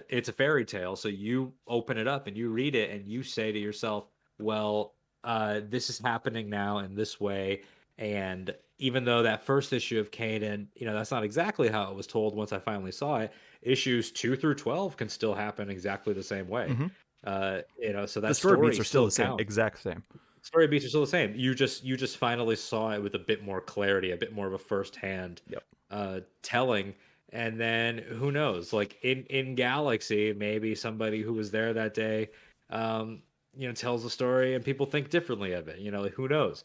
it's a fairy tale. So you open it up and you read it and you say to yourself, well, this is happening now in this way. And even though that first issue of Kanan, that's not exactly how it was told once I finally saw it, issues 2 through 12 can still happen exactly the same way. Hmm. So The that story beats story are still still the same, counts. exact same. Story beats are still the same. You just finally saw it with a bit more clarity, a bit more of a firsthand Yep. telling. And then who knows? Like in Galaxy, maybe somebody who was there that day, tells a story and people think differently of it. Like, who knows?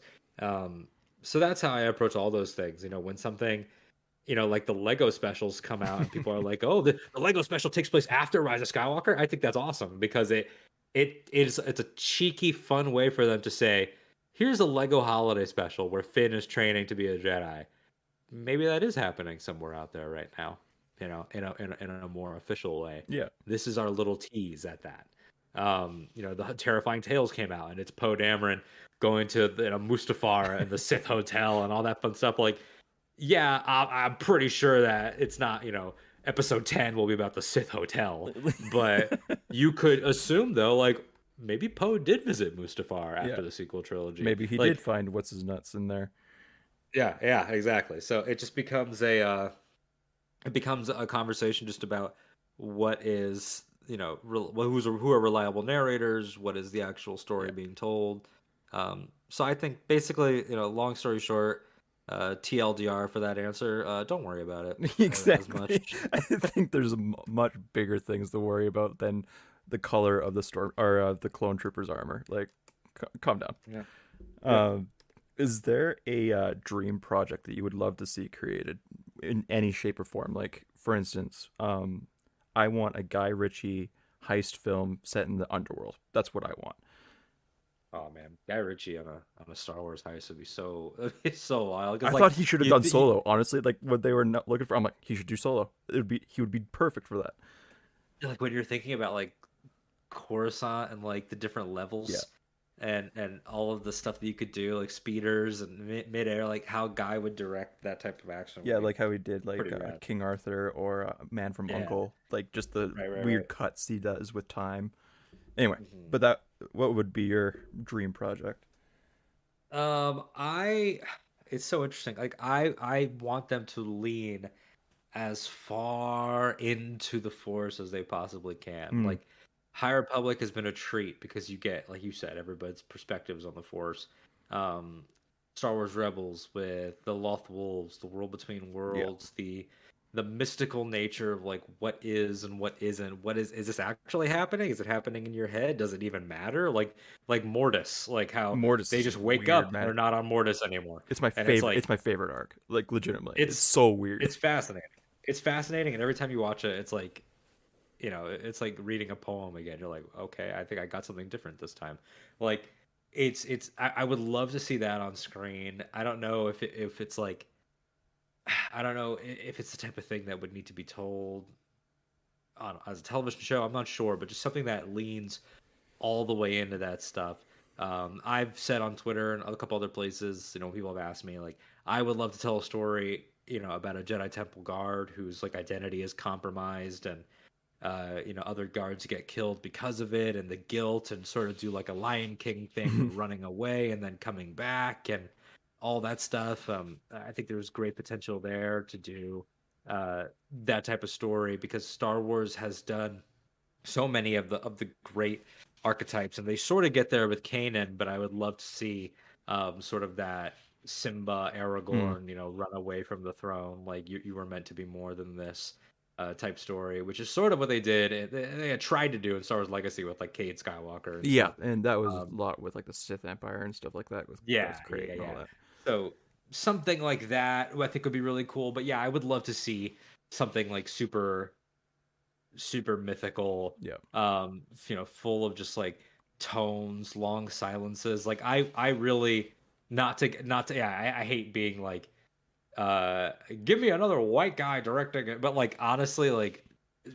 So that's how I approach all those things. When something, like the Lego specials come out and people are like, "Oh, the Lego special takes place after Rise of Skywalker." I think that's awesome because it's a cheeky, fun way for them to say, "Here's a Lego holiday special where Finn is training to be a Jedi." Maybe that is happening somewhere out there right now, in a more official way. Yeah. This is our little tease at that. The Terrifying Tales came out, and it's Poe Dameron going to Mustafar and the Sith Hotel and all that fun stuff. Like, yeah, I'm pretty sure that it's not, episode 10 will be about the Sith Hotel, but you could assume though, like maybe Poe did visit Mustafar Yeah. after the sequel trilogy. Maybe he did Like, find what's his nuts in there. yeah, exactly. So it just becomes a conversation just about what is, who are reliable narrators, what is the actual story Yeah. being told. So I think basically, long story short, TLDR for that answer. Don't worry about it as Exactly. much. I think there's much bigger things to worry about than the color of the storm or the clone trooper's armor. Like, calm down. Yeah. Yeah. Um, is there a dream project that you would love to see created in any shape or form? Like, for instance, I want a Guy Ritchie heist film set in the underworld. That's what I want. Oh man, Guy Ritchie on a Star Wars heist would be it's so wild. I Because like thought he should have done Solo. Honestly, like what they were not looking for, I'm like, he should do Solo. He would be perfect for that. like when you're thinking about like Coruscant and like the different Yeah, levels and all of the stuff that you could do like speeders and midair, like how Guy would direct that type of action would yeah, be like how he did like pretty rad. King Arthur or Man from Yeah, Uncle, like just the right. weird cuts he does with time. Anyway, Hmm. but that what would be your dream project? I it's so interesting. Like I want them to lean as far into the Force as they possibly can. Hmm. Like High Republic has been a treat because you get, like you said, everybody's perspectives on the Force. Um, Star Wars Rebels with the Loth Wolves, the World Between Yeah, Worlds, the mystical nature of like what is and what isn't. Is this actually happening? Is it happening in your head? Does it even matter? Like Mortis, like how Mortis they is just wake weird, up and man. they're not on Mortis anymore. It's my And it's favorite. It's like my favorite arc. Like legitimately, it's it's so weird. it's fascinating. It's fascinating, and every time you watch it, it's like, it's like reading a poem again. You're like, okay, I think I got something different this time. Like, I would love to see that on screen. I don't know if it's like, I don't know if it's the type of thing that would need to be told on as a television show. I'm not sure, but just something that leans all the way into that stuff. I've said on Twitter and a couple other places, people have asked me like, I would love to tell a story about a Jedi Temple guard whose like identity is compromised, and other guards get killed because of it, and the guilt, and sort of do like a Lion King thing where running away and then coming back and all that stuff. I think there's great potential there to do that type of story, because Star Wars has done so many of the great archetypes, and they sort of get there with Kanan. But I would love to see sort of that Simba, Hmm. Aragorn, run away from the throne. Like you were meant to be more than this type story, which is sort of what they did. They had tried to do in Star Wars Legacy with like Cade Skywalker and Yeah, stuff. and that was a Um, lot with like the Sith Empire and stuff like that. That was yeah, great yeah, and all yeah. that. So something like that, I think would be really cool. But yeah, I would love to see something like super mythical, Yeah, full of just like tones, long silences. Like I really, not to yeah, I hate being like uh give me another white guy directing it. But like honestly, like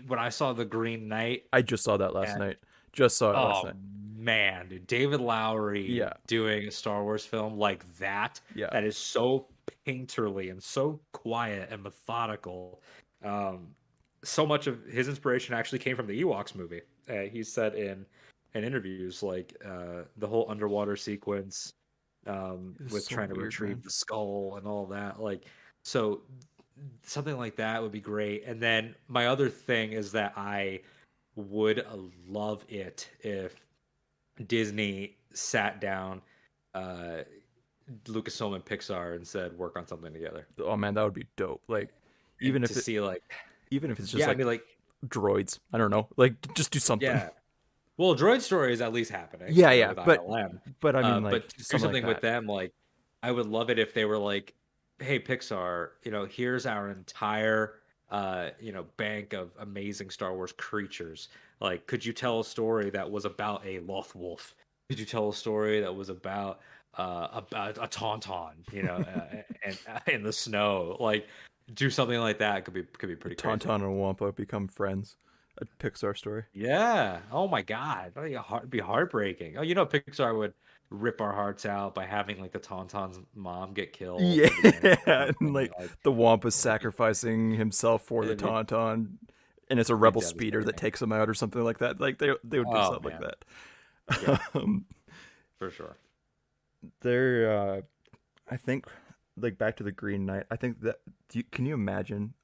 when I saw The Green Knight, I just saw that last and night. Just saw it last oh night. man, dude, David Lowery Yeah, doing a Star Wars film like that, yeah. that is so painterly and so quiet and methodical. Um, so much of his inspiration actually came from the Ewoks movie. He said in interviews, like the whole underwater sequence It was with so trying to weird, man. retrieve the skull and all that. Like, so something like that would be great. And then my other thing is that I would love it if Disney sat down, uh, Lucasfilm and Pixar, and said, "Work on something together," Oh man, that would be dope. Like, and even to if it, see like, even if it's just yeah, I like mean, like, droids. I don't know. Like, just do something. yeah. Well, Droid Story is at least happening, Yeah, yeah. with ILM. But I mean, But like to do something like something with that. them, like, I would love it if they were like, "Hey, Pixar, here's our entire, bank of amazing Star Wars creatures. Like, could you tell a story that was about a Loth Wolf? Could you tell a story that was about a Tauntaun, and in the snow? Like, do something like that. Could be pretty crazy." Tauntaun and Wampa become friends. A Pixar story. Yeah. Oh my God. It'd be heartbreaking. Oh, Pixar would rip our hearts out by having like the Tauntaun's mom get killed Yeah, at the end or and something. like Like the Wampa it'd be sacrificing himself for the it'd be, Tauntaun, and it's a it'd be rebel speeder that devastating. takes him out or something like that. Like they would do Oh something like man. that. Yeah, for sure. They're I think like back to the Green Knight. I think that can you imagine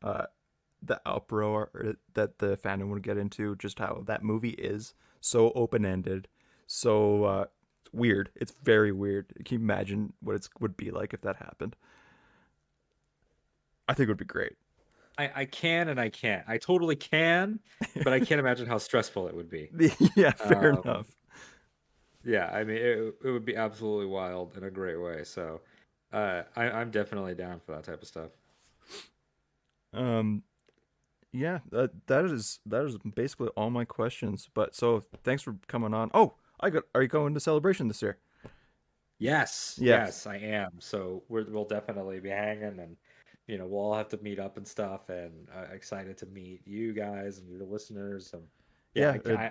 the uproar that the fandom would get into, just how that movie is so open ended, so weird. It's very weird. Can you imagine what it would be like if that happened? I think it would be great. I can and I can't. I totally can, but I can't imagine how stressful it would be. Yeah, fair Um, enough. yeah, I mean it would be absolutely wild in a great way. So I'm definitely down for that type of stuff. Um, yeah, that is basically all my questions. But so thanks for coming on. Oh, I got. Are you going to Celebration this year? Yes, Yes. yes, I am. So we'll definitely be hanging, and we'll all have to meet up and stuff. And excited to meet you guys and your listeners. And yeah, Yeah,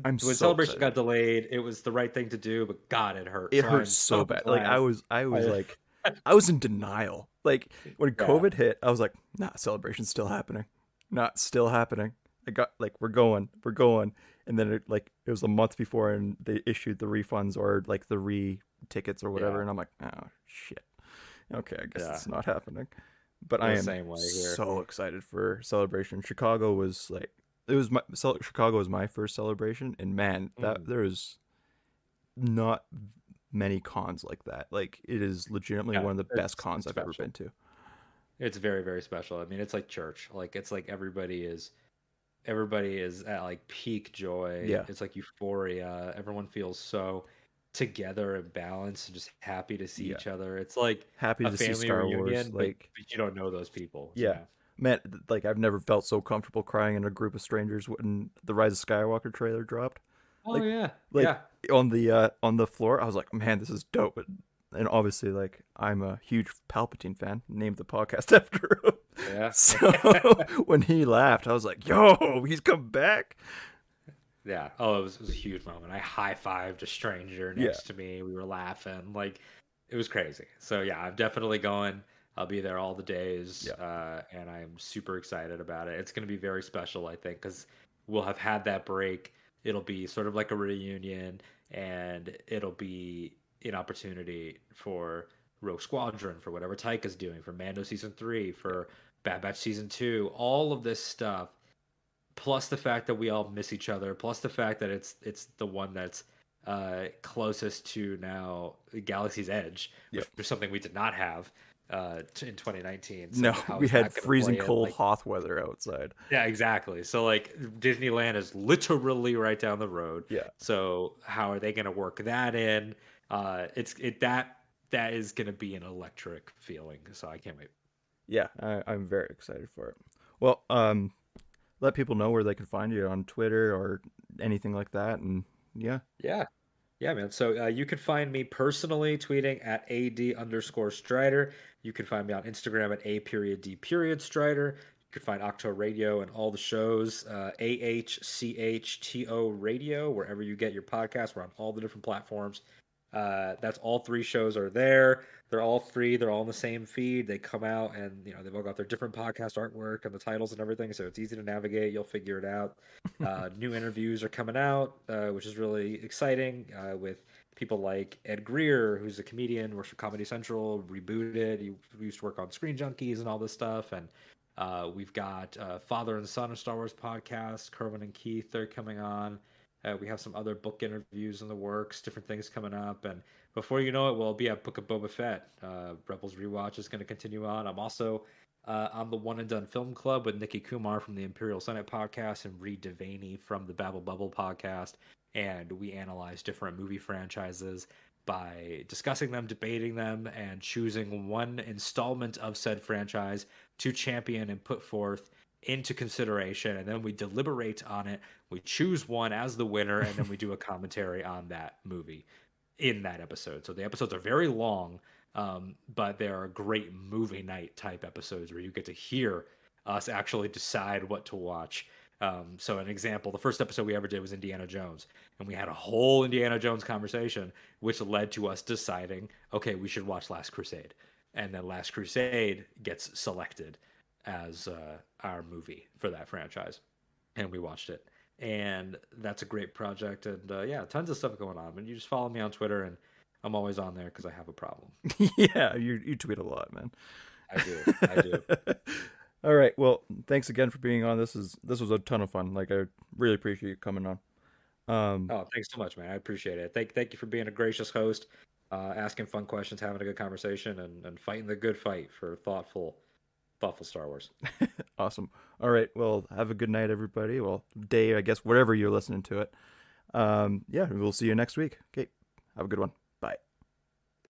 I'm when so celebration excited. got delayed, it was the right thing to do, but God, it hurt. It So hurts I'm so so bad. Like glad. I was I, like I was in denial. Like when yeah, COVID hit, I was like, nah, celebration's still happening. Not still happening. I got like we're going. And then it was a month before and they issued the refunds or like the tickets or whatever yeah, and I'm like, oh shit. Okay, I guess yeah. it's not happening. But I The am same way here. so excited for celebration. Chicago was like Chicago was my first celebration and man, that Mm. there was not many cons like that. Like it is legitimately Yeah, one of the best cons it's I've ever special. been to. It's very very special. I mean, it's like church. Like it's like everybody is at like peak joy. Yeah, It's like euphoria. Everyone feels so together and balanced and just happy to see yeah. each other. It's like Happy a to see family Star Wars. reunion, but, Like but you don't know those people, yeah, man. Like I've never felt so comfortable crying in a group of strangers when the Rise of Skywalker trailer dropped. Oh Like yeah, like yeah, on the floor, I was like, man, this is dope. And obviously, like I'm a huge Palpatine fan. Named the podcast after him. yeah, So when he laughed, I was like, yo, he's come back. yeah. Oh, it was a huge moment. I high fived a stranger Yeah. next to me. We were laughing, like it was crazy. So yeah, I'm definitely going. I'll be there all the days, Yeah. and I'm super excited about it. It's going to be very special, I think, because we'll have had that break. It'll be sort of like a reunion, and it'll be an opportunity for Rogue Squadron, for whatever Taika's doing, for Mando season 3, Yeah. for Bad Batch season 2, all of this stuff, plus the fact that we all miss each other, plus the fact that it's the one that's closest to now Galaxy's Edge, Yeah. which was something we did not have in 2019. No, So how we is had that going to freezing play in? cold Like, Hoth weather outside. yeah, exactly. So like Disneyland is literally right down the road. Yeah. So how are they going to work that in? That is going to be an electric feeling. So I can't wait. Yeah, I'm very excited for it. Well, let people know where they can find you on Twitter or anything like that. And yeah, Yeah. Yeah, man. So you can find me personally tweeting at AD_Strider. You can find me on Instagram at A_D_Strider. You can find Ahch-To Radio and all the shows, AHCHTO Radio, wherever you get your podcast. We're on all the different platforms. That's all three shows are there. They're all free. They're all in the same feed. They come out and they've all got their different podcast artwork and the titles and everything. So it's easy to navigate. You'll figure it out. New interviews are coming out, which is really exciting. With people like Ed Greer, who's a comedian, works for Comedy Central, rebooted. He used to work on Screen Junkies and all this stuff. And we've got Father and Son of Star Wars podcast. Kerwin and Keith are coming on. We have some other book interviews in the works, different things coming up, and before you know it, we'll be at Book of Boba Fett. Rebels Rewatch is going to continue on. I'm also on the One and Done Film Club with Nikki Kumar from the Imperial Senate podcast and Reed Devaney from the Babble Bubble podcast, and we analyze different movie franchises by discussing them, debating them, and choosing one installment of said franchise to champion and put forth into consideration, and then we deliberate on it. We choose one as the winner, and then we do a commentary on that movie in that episode. So the episodes are very long, but they are great movie night type episodes where you get to hear us actually decide what to watch. So an example, the first episode we ever did was Indiana Jones, and we had a whole Indiana Jones conversation, which led to us deciding, okay, we should watch Last Crusade, and then Last Crusade gets selected as our movie for that franchise, and we watched it, and that's a great project. And yeah, tons of stuff going on. And you just follow me on Twitter, and I'm always on there because I have a problem. yeah, you tweet a lot, man. I do. All right. Well, thanks again for being on. This was a ton of fun. Like I really appreciate you coming on. Oh, thanks so much, man. I appreciate it. Thank you for being a gracious host, asking fun questions, having a good conversation, and fighting the good fight for thoughtful Star Wars. Awesome. All right. Well, have a good night, everybody. Well, day, I guess, wherever you're listening to it. Yeah, we'll see you next week. Okay. Have a good one.